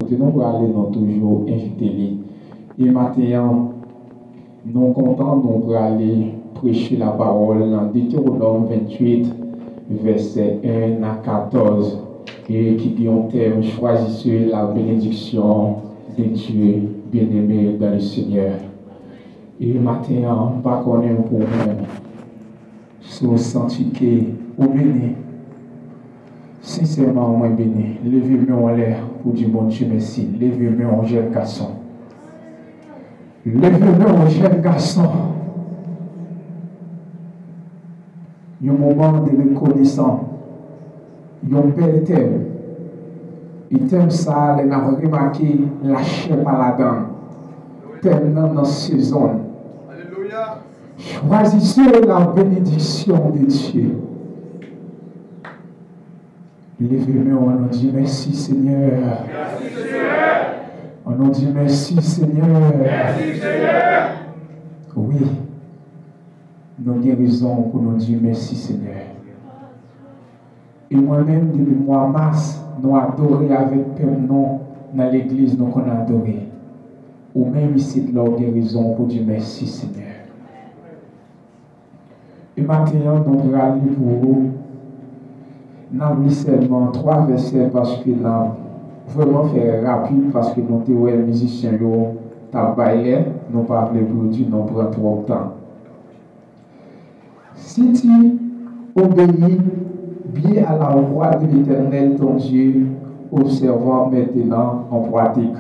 côté nous pour aller nous toujours inviter. Et maintenant, nous comptons nous pour aller prêcher la parole dans Deutéronome 28, versets 1 à 14, et qui dit un thème: choisissez la bénédiction de Dieu bien-aimé dans le Seigneur. Et maintenant, pas qu'on aime pour nous, si vous sentez que vous béni, sincèrement, moi béni, levez-moi en l'air pour dire bon Dieu merci, levez-moi en jeune garçon. Levez-moi en jeune garçon. Il y a un moment de reconnaissance, il y a un bel thème. Et thème ça, les n'a remarqué la chair par la dent. Thème dans notre saison. Alléluia. Choisissez la bénédiction de Dieu. Levez-moi, on nous dit merci Seigneur. Merci Seigneur. On nous dit merci Seigneur. Merci Seigneur. Oui. Nous avons raison pour nous dire merci Seigneur. Et moi-même, depuis le mois de mars, nous adorons avec Père non dans l'église, nous qu'on a adoré. Ou même ici, nous avons raison pour dire merci Seigneur. Et maintenant, nous allons aller pour vous. Nous avons seulement 3 versets parce que nous avons vraiment fait rapide parce que nous avons les musiciens qui ont baillé, nous n'avons pas appelé pour dire, nous prenons trop de temps. Si tu obéis bien à la voix de l'Éternel, ton Dieu, observant maintenant en pratique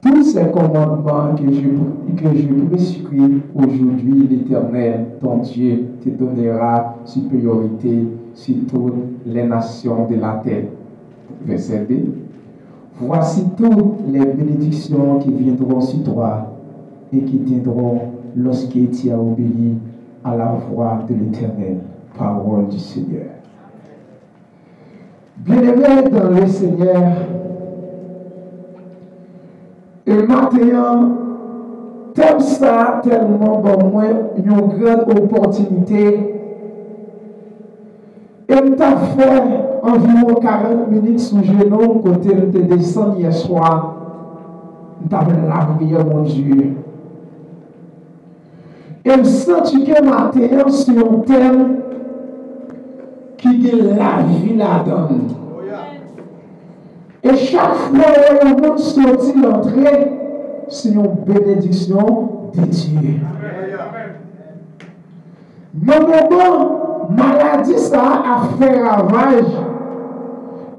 tous ces commandements que je prescris aujourd'hui, l'Éternel, ton Dieu, te donnera supériorité sur toutes les nations de la terre. Verset 2. Voici toutes les bénédictions qui viendront sur toi et qui viendront lorsque tu as obéi à la voix de l'Éternel. Parole du Seigneur. Bien-aimés dans le Seigneur, et maintenant, thème ça tellement bon, moi, une grande opportunité. Et nous avons fait environ 40 minutes sous genou, côté nous te descend hier soir. Nous avons la prière, mon Dieu. Et je sens que maintenant, c'est un thème qui est la vie là-dedans. Et chaque fois que le monde sortit l'entrée, c'est une bénédiction de Dieu. Dans le moment, maladie ça a fait ravage.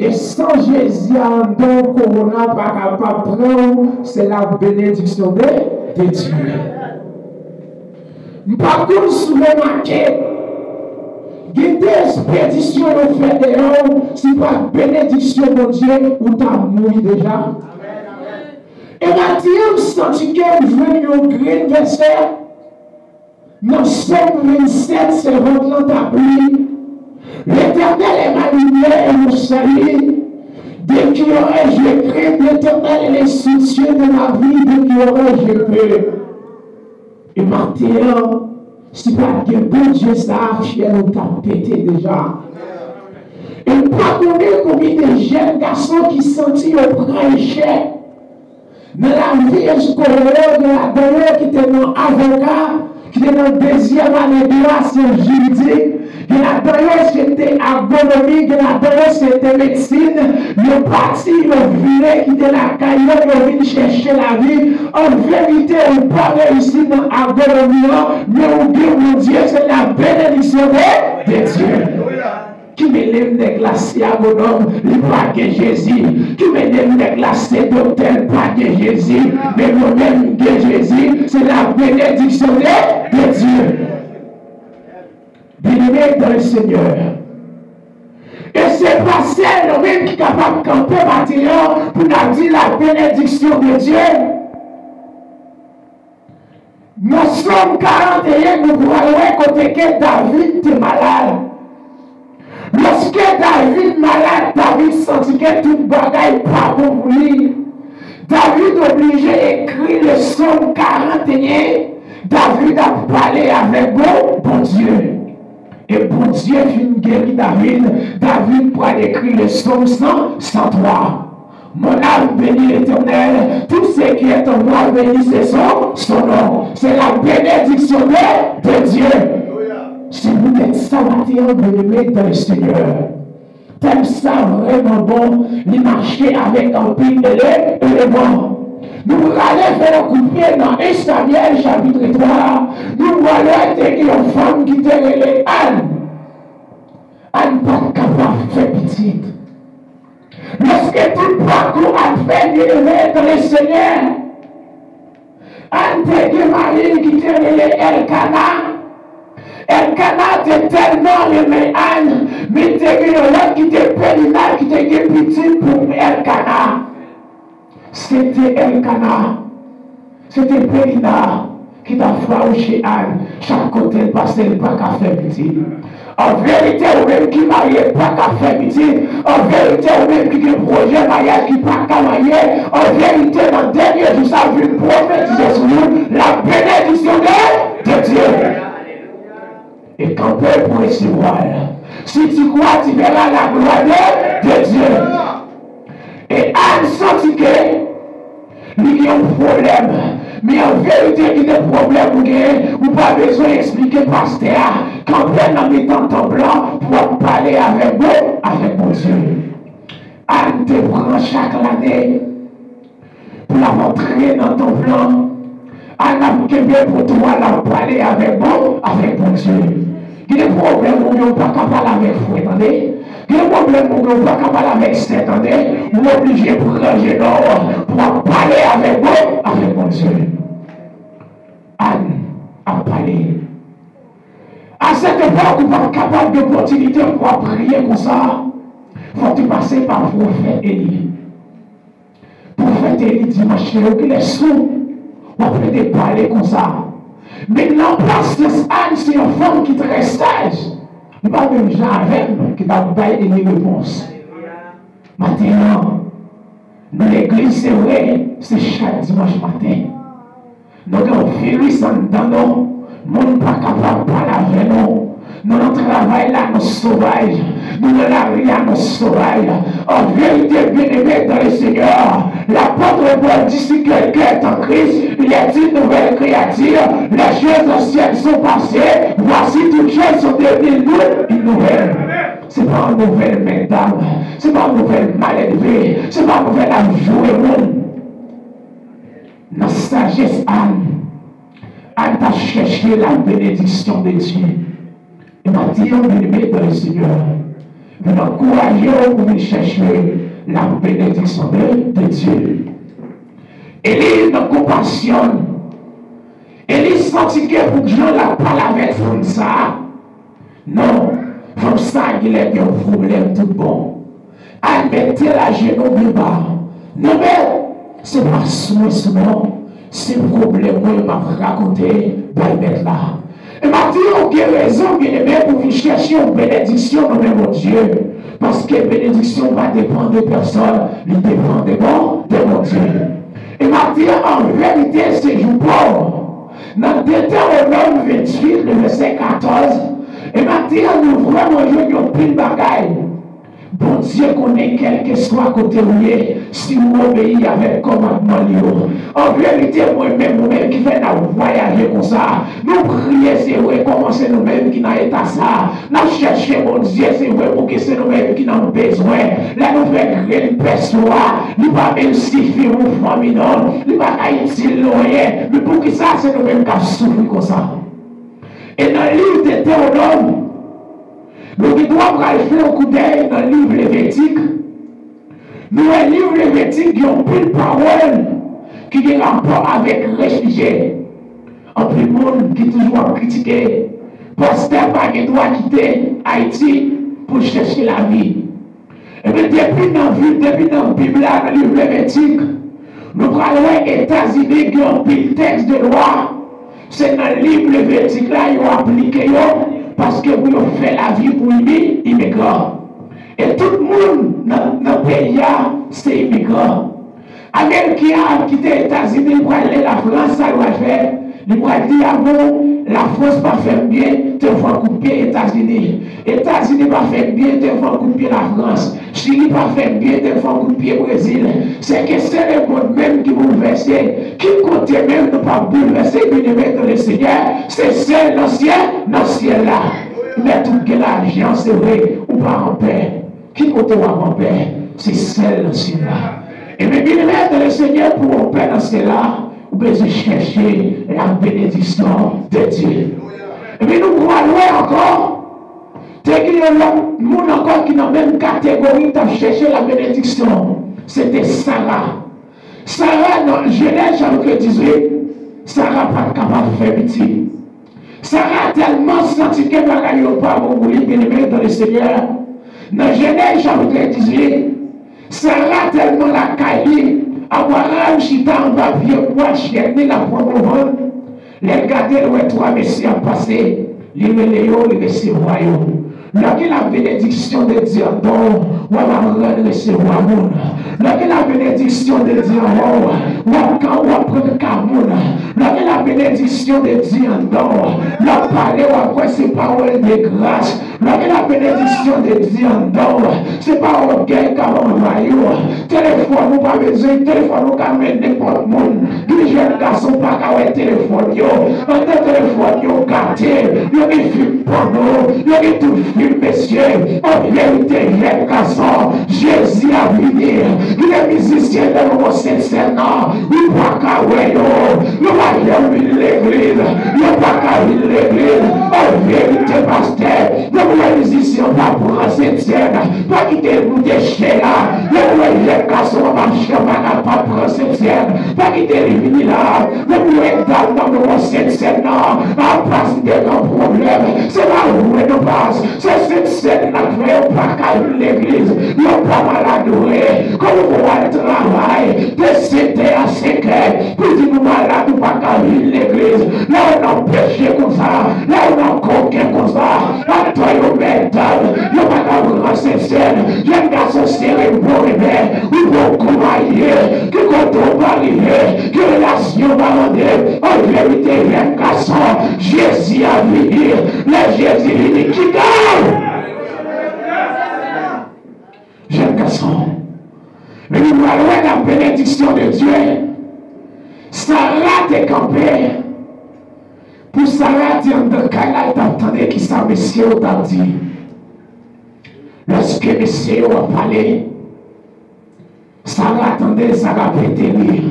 Et sans Jésus, en don corona, pas capable de prendre, c'est la bénédiction de Dieu. Par contre, souvent marqué, il y a des expéditions au fait de l'homme, si pas bénédiction de Dieu, ou tu as mouru déjà. Et maintenant, je sens que je veux un grand verset. Dans Somme 27, c'est votre établi. L'Éternel est ma lumière et mon salut. Dès qu'il y aurait, je crains l'Éternel et les soucieux de ma vie, dès qu'il y aurait, je peux. Et maintenant, si pas que bon Dieu ça a fier, nous t'a pété déjà. Et pas connaître combien de jeunes garçons qui sentent au grand échec. Dans la vie scolaire de la dernière qui était dans avocat, qui était dans deuxième année de la science juridique, et la dernière c'était agronomie, et la dernière c'était médecine, le parti, le viré qui était la carrière, qui vient chercher la vie. En vérité, on ne peut pas réussir dans l'agronomie, mais on dit, mon Dieu, c'est la bénédiction de Dieu. Qui me lève de glacé agronome, il pas que Jésus. Qui me lève de glacé docteur, pas que Jésus. Mais moi-même que Jésus, c'est la bénédiction de Dieu. Bien-aimé dans le Seigneur. Et c'est pas celle même qui est capable de camper bâtiment pour nous dire la bénédiction de Dieu. Nous sommes 41, nous voyons côté que David est malade. Lorsque David malade, David sentit que tout bagaille pas bon pour lui. David obligé d'écrire le psaume 41. David a parlé avec bon Dieu. Et bon Dieu finit guérir David. David pourra écrire le psaume 103. Mon âme bénit l'Éternel. Tout ce qui est en moi bénissez son nom. C'est la bénédiction de Dieu. Si vous êtes ça, bien-aimé dans le Seigneur, t'aimes ça vraiment bon, les marcher avec un pic élément. Nous allons faire un coup de pied dans 1 Samuel chapitre 3. Nous voyons une femme qui était relée Anne. Anne pas capable de faire petite. Lorsque tout parcours a fait élever dans le Seigneur, Anne était mariée qui était relée Elkana. Elkana était tellement aimé Anne, mais c'était une autre qui était périnale, qui était petite pour Elkana. C'était Elkana. C'était Périna qui t'a frappé chez Anne. Chaque côté, le passé, il n'a pas qu'à faire petit. En vérité, ou même qui marié, pas qu'à faire petit. En vérité, ou même qui a un projet mariage, qui pas qu'à marier. En vérité, dans le dernier jour, ça a vu prophétiser sur nous la bénédiction de Dieu. Et quand Père pour recevoir, si tu crois, tu verras la gloire de Dieu. Et Anne sentit que il y a un problème. Mais en vérité, il y a un problème ou pas besoin d'expliquer pasteur. Quand Père n'a mis dans ton blanc pour parler avec mon Dieu. Anne te prend chaque année pour la montrer dans ton plan. Anne a bien pour toi la parler avec mon Dieu. Il y a des problèmes où on n'est pas capable avec vous, attendez. Il y a des problèmes où on n'est pas capable avec vous, attendez. Vous êtes obligé de ranger l'or pour parler avec mon Dieu. Anne a parlé. À cette époque, vous n'êtes pas capable d'opportunité pour prier comme ça. Il faut passer par le prophète Élie. Le prophète Élie dimanche, il est sourd. On peut parler comme ça. Maintenant, place de Anne, c'est une femme qui est très sage. Il n'y a pas même gens avec nous qui va donner des réponses. Maintenant, dans l'église, c'est vrai, c'est chaque dimanche matin. Nous avons un virus dans nous. Nous ne sommes pas capables de parler avec nous. Nous travaillons là, nous sauvages. Nous ne rien, nous sauvages. En vérité, bien-aimé dans le Seigneur, l'apôtre Paul dit si quelqu'un est en Christ, il est une nouvelle créature. Les choses anciennes sont passées. Voici toutes choses sont devenues nouvelles. Ce n'est pas une nouvelle mesdames. Ce n'est pas une nouvelle mal élevée. Ce n'est pas une nouvelle à jouer monde. La sagesse Anne t'a cherché la bénédiction de Dieu. Et m'a dit, bien-aimé dans le Seigneur, je m'encourage pour chercher la bénédiction de Dieu. Élie nous compassionne. Élie sentit que pour Jean la parle avec comme ça. Non, comme ça, il a un problème tout bon. Anne mettait la genou de bas. Non, mais c'est pas souvent, c'est le problème que je m'a raconté, mettre là. Et m'a dit, ok, raison, bien aimé, pour vous chercher une bénédiction dans mon Dieu. Parce que bénédiction va dépendre de personne, il dépend de mon Dieu. Et m'a dit, en vérité, c'est jour pauvre. Dans Deutéronome 28, le verset 14, et m'a dit, nous vraiment jouons une pile bagaille. Bon Dieu connaît quel que soit côté où il est, si vous obéissez avec commandement. En vérité, moi-même qui fait voyager comme ça, nous prions, c'est vrai, commencer nous-mêmes qui n'avons pas ça. Nous cherchons, mon Dieu, c'est vrai, pour que c'est nous-mêmes qui n'avons besoin. Là, nous faisons une personne, nous ne pas même suffire aux familles, non, nous ne pas utile rien, mais pour que ça, c'est nous-mêmes qui avons souffert comme ça. Et dans le livre de Théodore, nous devons faire un coup d'œil dans le livre lévitique. Nous, le livre lévitique, il y a une parole qui a rapport avec les réfugiés. En plus, le monde qui toujours critiqué. Pasteur n'a pas le droit de quitter Haïti pour chercher la vie. Et bien, depuis dans la Bible, dans le livre lévitique, nous parlons des États-Unis qui ont pris le texte de loi. C'est dans le livre lévitique là, ils ont appliqué. Parce que vous avez fait la vie pour les immigrants. Et tout le monde dans le pays, c'est immigrant. Américain a quitté les États-Unis pour aller à la France, ça doit faire. Il va dire avant, la France va faire bien, te va couper États-Unis. États-Unis va faire bien, te va couper la France. Chili va faire bien, te va couper Brésil. C'est que c'est le monde même qui bouleverse. Qui compte même ne pas bouleverser, bien-aimé dans le Seigneur. C'est celle dans le ciel là. Mais tout que l'argent, c'est vrai, ou pas en paix. Qui compte en paix? C'est celle dans le ciel là. Et mes bien-aimés dans le Seigneur, pour en paix dans celle-là, vous besoin chercher la bénédiction de Dieu. Et puis nous pouvons aller encore. Il y a des gens encore qui dans la même catégorie de chercher la bénédiction. C'était Sarah. Sarah, dans Genèse chapitre 18, Sarah n'a pas capable de faire petit. Sarah a tellement senti qu'elle n'a pas voulu bien-aimé dans le Seigneur. Dans Genèse chapitre 18, Sarah a tellement la caille. Abraham, chita en bas, vieux poids, chienne, la promouvoir. Les garder, ouais, trois messieurs passés, les léons, les royaumes. Lorsque la bénédiction de Dieu bon, on va rendre recevoir mon. Lorsque la bénédiction de Dieu bon, on va prendre Camoun. Lorsque la bénédiction de Dieu bon, on va parler après ces paroles de grâce. Lorsque la bénédiction de Dieu bon, c'est pas au gain qu'à l'envoyeur. Téléphone, nous pas besoin de téléphone, nous pas mettre n'importe monde. Les jeunes garçons pas qu'à avoir téléphone. Un téléphone, gâté, il y a des films porno, il y a des tout messieurs, en vérité, les garçons, Jésus a venir. Les musiciens de l'Homo sincère, ils ne pas qu'à ils ne pas qu'à l'église, ils ne pas qu'à l'église. En vérité, pasteur, les musiciens ne pas prendre sincère, pas quitter nous déchets là. Les garçons marchent pas prendre sincère, pas quitter les vignes là. Les dames dans l'Homo sincère, en place de grands problèmes, c'est là où nous passe. Cette scène n'a pas qu'à l'église, il n'y a pas mal à adorer. Comme vous voyez le travail, de 7 à 5 heures, pour dire nous malades, nous pas qu'à l'église. Là, on a péché comme ça, là, on a coquin comme ça, là, toi, on met dame, il n'y a pas qu'à vous lancer scène. J'aime garçon serré, bon bébé, ou bon courrier, que quand on va arriver, que relation va rendre, en vérité, j'aime garçon, Jésus a venir, le Jésus venu qui gagne. Jeune garçon, mais nous voyons la bénédiction de Dieu. Sarah t'est campée. Pour Sarah, tu t'entendais qui ça, monsieur, t'a dit. Lorsque monsieur a parlé, Sarah attendait, Sarah pétérir.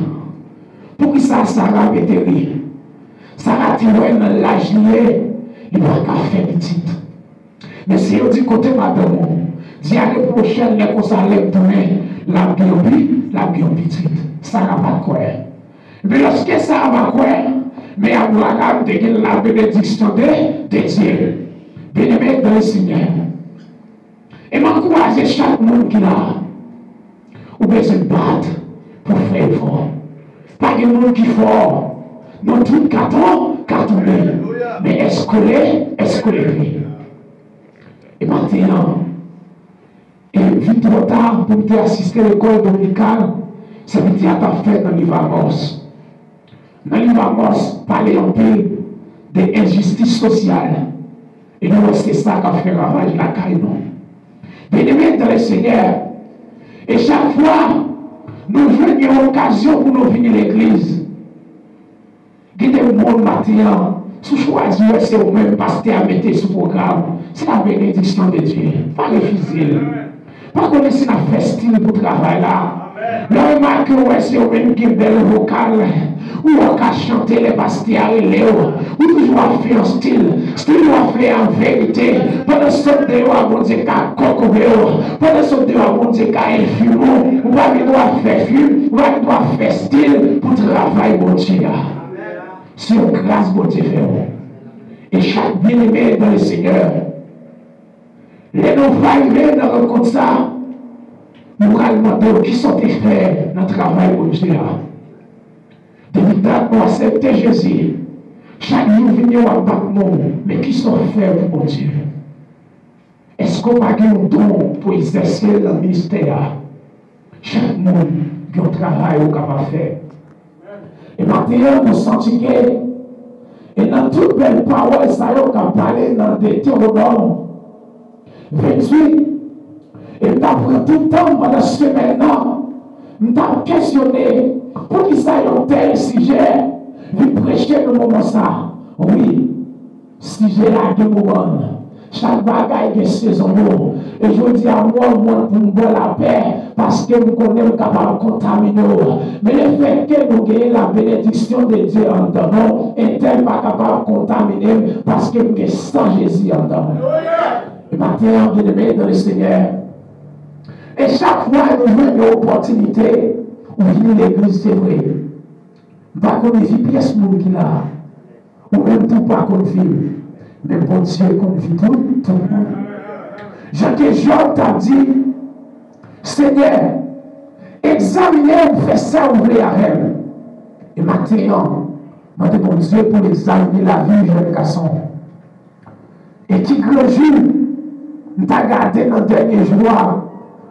Pour qui ça, Sarah pétérir? Sarah, tu vois, dans l'âge, il va faire petite. Mais si on dit côté madame, dit à l'année prochaine, les conseils donner la bien petite. Ça n'a pas quoi. Mais lorsque ça va quoi, mais Abraham dégaine la bénédiction de Dieu. Bien-aimé dans le Seigneur. Et m'encourager chaque monde qui a, ou bien se battre pour faire fort. Pas de monde qui fort. Non, tout carton, mais est-ce que les et maintenant, et vite trop tard pour te assister à l'école dominicale, ça veut dire que tu as fait dans l'Ivre Amos. Dans l'Ivre Amos, parler un peu de injustice sociale. Et nous, c'est ça qui a fait ravage la caille, non. Bien-aimés dans le Seigneur, et chaque fois, nous venions occasion pour nous venir à l'église. Guidez le monde matin. Si vous choisissez, c'est au même pasteur à mettre sur le programme. C'est la bénédiction de Dieu. Pas refuser. Pas connaître la festine pour travailler là. Là, remarquez, c'est au même qui est belle vocale. Ou on va chanter les pasteurs et les hauts. Ou toujours à faire un style. Style doit faire en vérité. Pendant ce temps, on va bon Dieu qu'à coco. Pendant ce temps, on va bon Dieu qu'à influer. On va faire film. On va faire style pour travailler bon Dieu. Sur grâce pour Dieu faire. Et chaque bien-aimé dans le Seigneur, les non-faillés dans le compte ça, nous allons demander qui sont faits dans le travail pour Dieu. Depuis que nous acceptons Jésus, chaque jour venir à battement, mais qui sont faits pour Dieu? Est-ce qu'on a un don pour exercer le ministère? Chaque monde qui a un travail au capable de faire. Et maintenant, nous sentons que toute belle parole, ça y est, qu'on parle dans Deutéronome 28. Et je prends tout le temps pendant ce semaine-là, je questionné pour qui ça y est un tel sujet, je prêcher le moment ça. Oui, sujet là de moment. Chaque bagaille de saison. Et je dis à moi, pour me donner la paix, parce que nous connaissons capable de contaminer. Mais le fait que nous gagnons la bénédiction de Dieu en nous, est tel pas capable de contaminer, parce que nous sommes sans Jésus en nous. Et maintenant, je le dans le Seigneur. Et chaque fois, nous avons une opportunité, où venir l'église, c'est vrai. Pas qu'on vit pièce qui là, ou même tout pas qu'on vit. Mais bon Dieu, qu'on vit tout le monde. Jean t'a dit, Seigneur, examinez, faites ça, ouvrez à elle. Et maintenant, je demande bon Dieu pour examiner la vie de jeune garçon. Et qui grand jour, nous t'a gardé dans le dernier jour,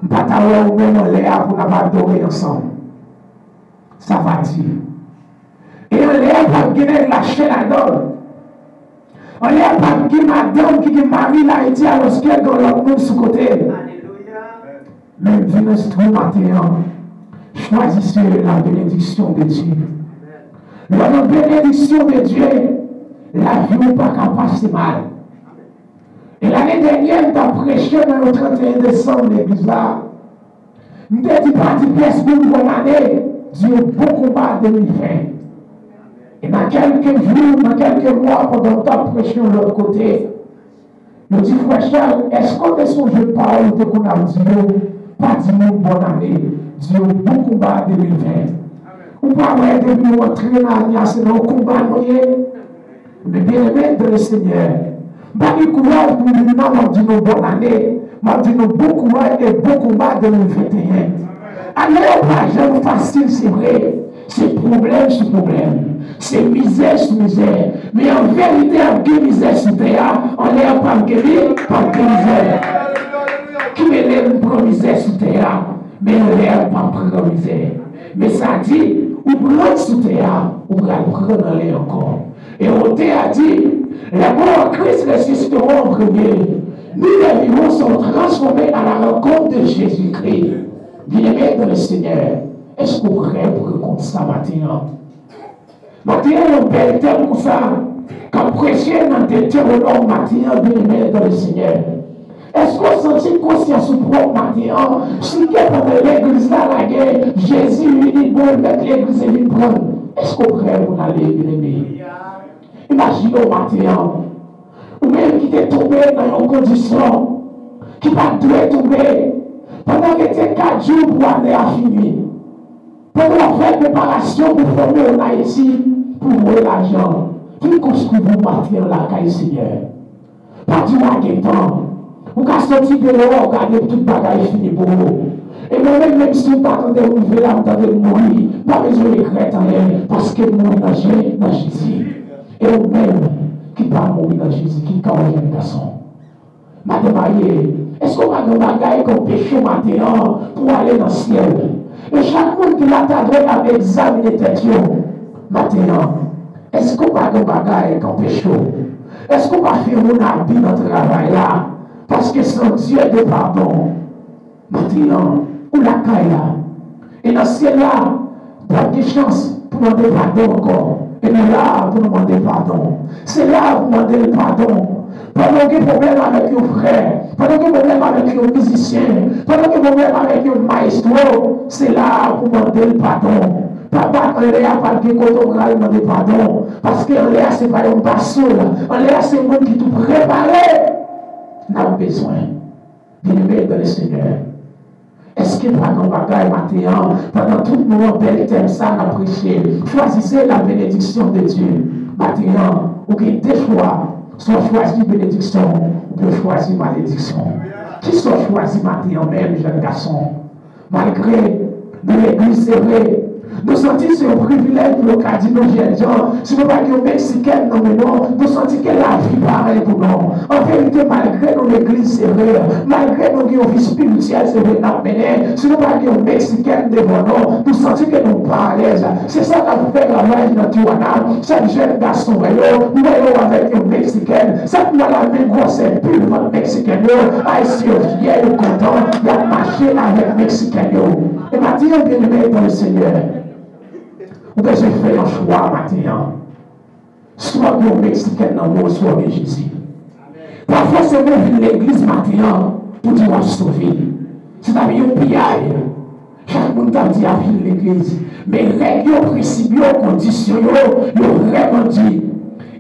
nous t'a t'avoir même en l'air pour nous adorer ensemble. Ça va dire. Et en l'air, pour gagner la chaîne à donne. On est pas qui madame qui marie là et dit alors qu'elle dans l'autre monde sous côté. Alléluia. Même venez ce matin, choisissez la bénédiction de Dieu. La bénédiction de Dieu, la vie n'est pas capable de passer mal. Et l'année dernière, tu as prêché dans le 31 décembre l'église là. Nous t'ai dit pas de pièce pour une bonne année. Dieu beaucoup combat 2020. Et dans quelques jours, dans quelques mois, pendant que tu as prêché de l'autre côté, je dis, frère Charles, est-ce qu'on est son jeu de parole de qu'on a dit, pas dit nous bonne année, Dieu, bon combat 2020. Ou pas, ouais, depuis rentrer dans l'année, c'est un combat, mais bien aimé de le Seigneur. Pas de courage pour nous, m'a dit nous bonne année, m'a dit nous bon courage et bon combat 2021. Alors, pas jamais facile, c'est vrai. C'est problème sur problème. C'est misère sur misère. Mais en vérité, on a misère sur terre. On est pas guéri, pas misère. Qui m'élève pour misère sur terre, mais on est pas pour misère. Mais ça dit, ou prendre sur terre, ou prendre dans l'air encore. Et on t'a dit, la mort en Christ ressusciteront en premier. Nous, les vivants, sont transformés à la rencontre de Jésus-Christ. Bien-aimés dans le Seigneur. Est-ce qu'on est prêt pour raconter ça maintenant? Maintenant, on peut être comme ça. Quand prêcher dans des Deutéronome maintenant, bien-aimés dans le Seigneur. Est-ce qu'on sentit conscience propre maintenant? Si quelqu'un de l'église là, la guerre, Jésus lui dit, bon, mettre l'église et lui prendre. Est-ce qu'on est prêt pour aller, bien-aimés? Imaginez maintenant. Ou même qui est tombé dans une condition qui va devoir tomber. Pendant que tu 4 jours pour aller à finir. Pendant faire préparation pour former en Haïti, pour voir l'argent. Puis construire vous partir la caille Seigneur. Pas du temps. Vous pouvez sortir de l'eau, regarder toute bagaille finie pour vous. Et moi-même, même si vous attendez de mourir là, vous attendez de mourir, pas besoin de craindre rien, parce que nous dans Jésus. Et vous-même, qui va mourir dans Jésus, qui va mourir dans garçon. Madame Marie, est-ce qu'on va nous bagaille comme péché maintenant pour aller dans le ciel? Et chaque monde qui l'a t'adresse à examiner tête maintenant, est-ce qu'on va nous bagaille comme péché? Est-ce qu'on va faire mon habit dans le travail là? Parce que c'est un Dieu de pardon. Maintenant, où la caille là? Et dans ce ciel là, pas de chance pour demander pardon encore. Et bien là, pour demander pardon. C'est là pour demander le pardon. Pendant qu'il y a problème avec nos frères, pendant qu'il y a problème avec nos musiciens, pendant qu'il y a problème avec nos maestros, c'est là pour demander le pardon. Papa, on est à pas de côté, on va demander pardon. Parce qu'on est à c'est pas un basso, on est à c'est monde qui tout préparé. On a besoin d'aimer dans le Seigneur. Est-ce qu'il n'y a pas de bagaille maintenant, pendant tout le moment, bel thème, ça, on a prêché. Choisissez la bénédiction de Dieu. Maintenant, vous avez deux choix. Soit choisi bénédiction, ou bien choisi malédiction. Qui sont choisis maintenant même, jeunes garçons? Malgré dans l'église, c'est vrai, Nous sentons que c'est un privilège pour nous, dit nos jeunes gens. Si nous ne sommes pas mexicains, non, mais non, nous sentons que la vie pareille pour nous. En vérité, malgré nos églises, c'est vrai. Malgré nos vie spirituelle, c'est vrai. Si nous ne sommes pas mexicains devant nous, nous sentons que nous ne sommes pas à l'aise. C'est ça qui fait la magie dans Tijuana. Chaque jeune garçon, nous voyons avec un mexicain. Ça nous a la même grosse pure notre mexicain. Haïtien, vieille, content, il a marché avec mexicain. Et maintenant, bien aimé dans le Seigneur. Ou bien j'ai fait un choix maintenant. Soit que Mexicain dans le monde, soit que Jésus. Parfois, c'est même l'église maintenant pour dire à sauver. C'est un pillage. Chaque monde a dit à l'église. Mais les principes, les conditions, les vraiment dit.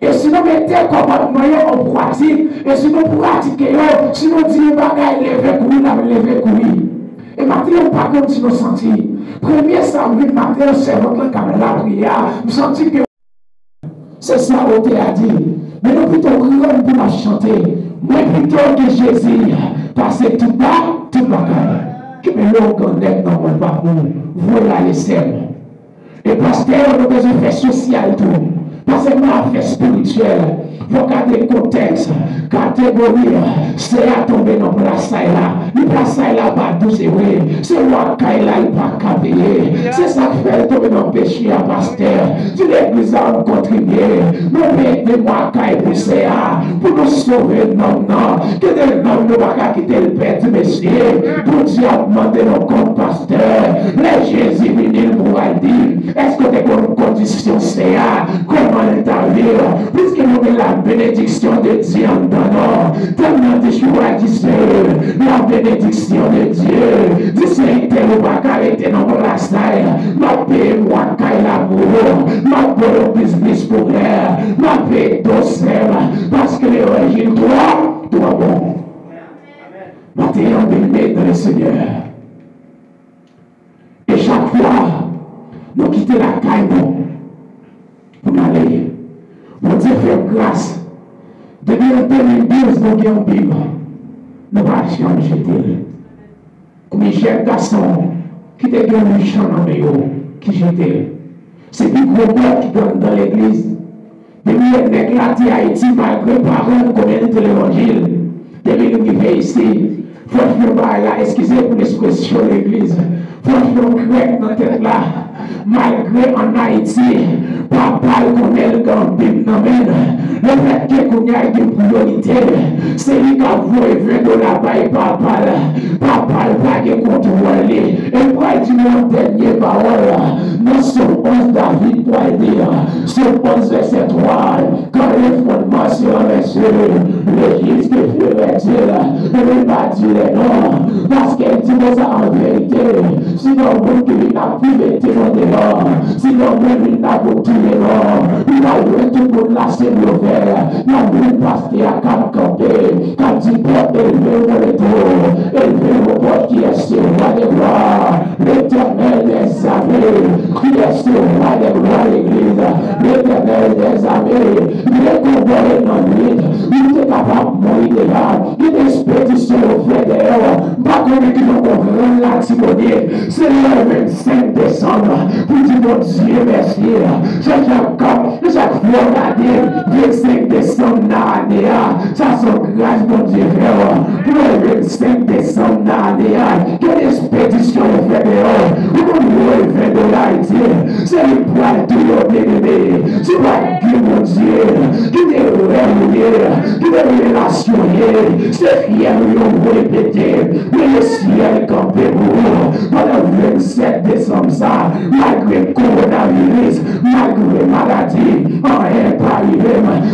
Et si nous mettons commandement en pratique, et si nous pratiquons, si nous disons bagaille, lever courir. Et maintenant, on pas comme si nous sentions. Premier samedi matin, c'est votre la prière. Nous sentons que c'est ça qu'on a dit. Mais nous plutôt crions pour la chanter. Mais plutôt que Jésus, parce que tout bas, tout bagaille. Que me l'on connecte dans mon parcours, voilà les scènes. Et pasteur, nous avons fait social tout. Pas seulement affaire spirituelle. Vous regardez le contexte, catégorie, c'est à tomber dans la place là. La place là, pas douce, c'est moi qui là, il pas qu'à payer. C'est ça qui fait tomber dans le péché à pasteur. Tu l'église a contribué. Nous mettons moi qui pour ça, pour nous sauver, non. Que des noms ne va pas quitter le père du Messie. Pour Dieu a demandé nos comptes pasteur. Les Jésus venir pour dire, est-ce que tu as une condition CA? Comment elle t'a vu? Puisque nous avons la bénédiction de Dieu en donnant, tellement de choix Dieu, la bénédiction de Dieu. Dieu, c'est tel ou pas arrêter dans la salle. Ma paix, moi, caille l'amour, ma bonne business pour elle, ma paix docile, parce que l'origine, toi bon. Maintenant, béni dans le Seigneur. Et chaque fois, nous quittons la caille pour aller. Mon Dieu fait grâce. Depuis 2012, nous avons une Bible. Nous allons changer. Comme un jeune garçon qui était un méchant dans le milieu, qui j'étais. C'est plus gros qui donne dans l'église. Depuis que nous avons Haïti, malgré les parents qui connaissent l'évangile, depuis que nous vivons ici, il faut que nous excusez pour l'expression de l'église. Il faut que nous créions dans la tête là. Malgré en Haïti, papa connaît le grand Bible. Le fait que nous avons une priorité, c'est lui qui a voué $20 par papa. Papa va qui contrôle. Et pour dire mon dernier parole, nous sommes 11 David pour dire, sur 11 verset 3, quand les fondements seront messieurs, le juste ferait-il, ne veut pas dire les noms, parce qu'elle dit ça en vérité, sinon vous qui n'a plus de témoins dehors, sinon vous n'a pas tout les noms, il a eu tout pour lâcher l'ouvert, il a vu passer à Cap Campé, quand il peut élever mon retour, élever mon pote qui est sur le roi des gloires, l'éternel des armées, qui est sur le roi des gloires, l'église, l'éternel des armées, il est comparé dans l'île, il est capable de mourir déjà, il est expédition au fait d'ailleurs, pas comme qui nous comprennent la Timonie, c'est le 25 décembre, pour dire mon Dieu merci, chaque fois regardez, 25 décembre dans l'année, ça sont grâce mon Dieu pour le 25 décembre dans l'année, quelle expédition au fait d'ailleurs, où nous fait de l'Haïti, c'est le poil tout le bébé, tu vas dire mon Dieu, qui est réuni, qui est relationné, c'est fier, on va répéter, mais le ciel campé pour pendant le 27 décembre, ça, malgré le coronavirus, malgré la maladie, rien pas arrivé,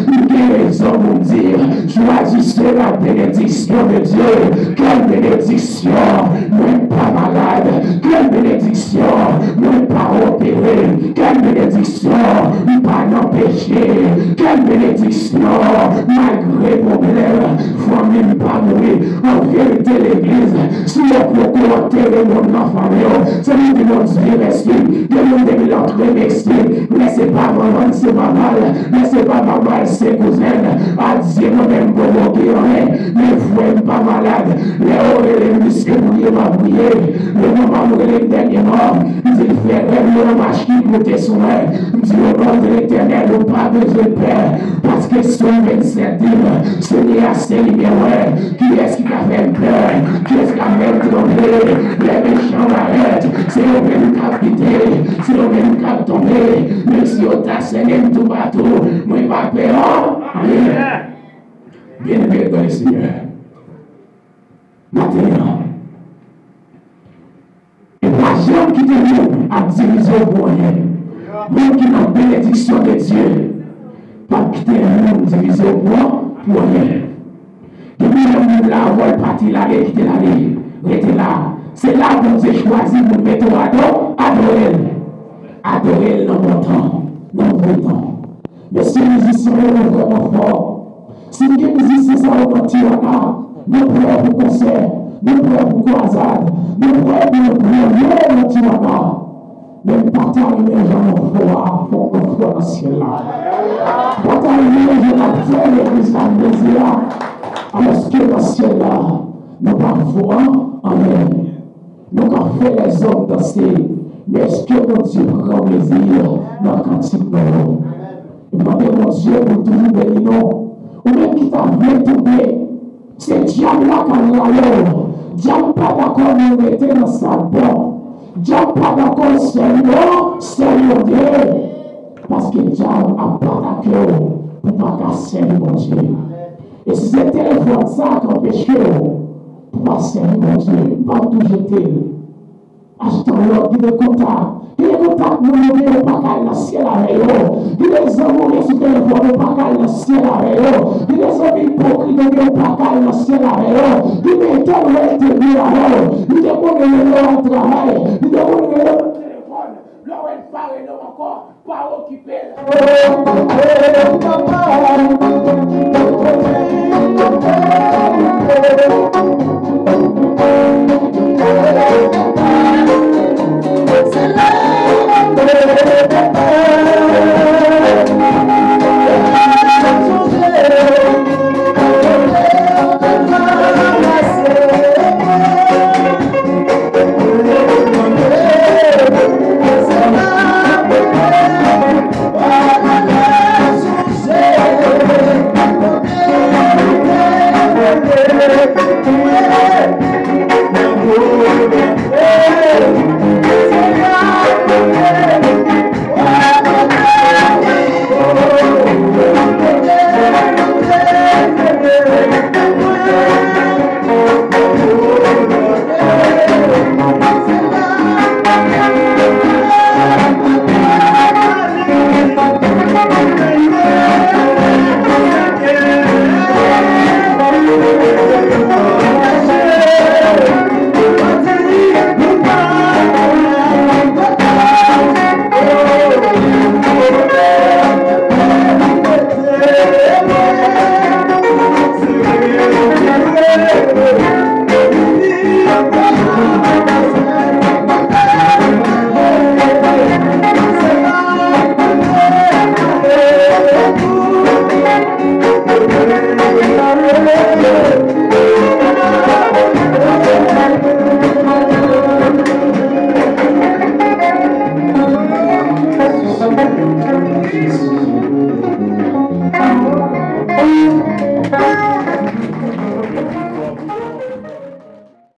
une raison pour dire, choisissez la bénédiction de Dieu, quelle bénédiction, même pas malade, quelle bénédiction, même pas opéré, quelle bénédiction, pas non péché, quelle bénédiction, malgré problème, famille pas mourir, en vérité l'église, si on peut enterrer mon enfant, c'est lui qui nous dit merci, de nous donner l'entrée merci, c'est pas maman, c'est maman, mais c'est pas maman, c'est cousin. A Dieu, moi-même, provoquer rien. Mais frère, pas malade. Les oreilles, monsieur, mouillé, m'a mouillé. Le moment où il est dernièrement, il dit, frère, le machine, pour tes soins. Il dit, au nom de l'éternel, nous pas besoin de peur. Parce que son 27 dit, ce n'est assez libéré. Qui est-ce qui a fait peur? Qui est-ce qui a fait tomber? Les méchants arrêtent. C'est eux même qui a quitté. C'est eux même qui a tombé. Mais si on t'a saigné tout partout, moi, il va peur. Bien-aimé dans le Seigneur. Maintenant, et pas jamais qui te dit à diviser pour rien. Même qui dans la bénédiction de Dieu, pas quitter un monde divisé pour rien. Depuis le monde là, on va partir là et quitter la vie. Restez là. C'est là que vous avez choisi pour mettre adorer. Adorer dans mon temps, dans vos temps. Mais si les musiciens sont vraiment forts, si les musiciens sont vraiment tirants, nous prions pour concert, nous prions pour croisade, nous prions pour tirants. Même pas terminer, j'en ai faut qu'on soit dans ce ciel-là. Pas terminer, je n'ai fait l'église à Mésia, alors que dans ce ciel-là, nous pas voir en même. Nous avons fait les hommes danser, mais est-ce que mon Dieu prend plaisir dans le cantique de nous? Demandez mon Dieu pour toujours bénir nous. Ou même qui t'a bien tombé, c'est diable là qu'on l'a eu. Diable pas d'accord nous mettre dans sa bonne. Diable pas d'accord Seigneur Dieu. Parce que diable a pas d'accord pour pas casser mon Dieu. Et si c'est téléphone ça qui empêche pour pas servir mon Dieu, pas tout jeter. Achetons-leur, il est contact. Il est contact, nous ne pouvons pas caler le ciel avec eux. Il est amoureux sur le téléphone, nous ne pouvons pas caler le ciel avec eux. Il est amis hypocrites, nous ne pouvons pas caler le ciel avec eux. Il est étonné de bien avec eux. Il est connu leur travail. Il est connu leur téléphone. Leur parle encore, pas occupé.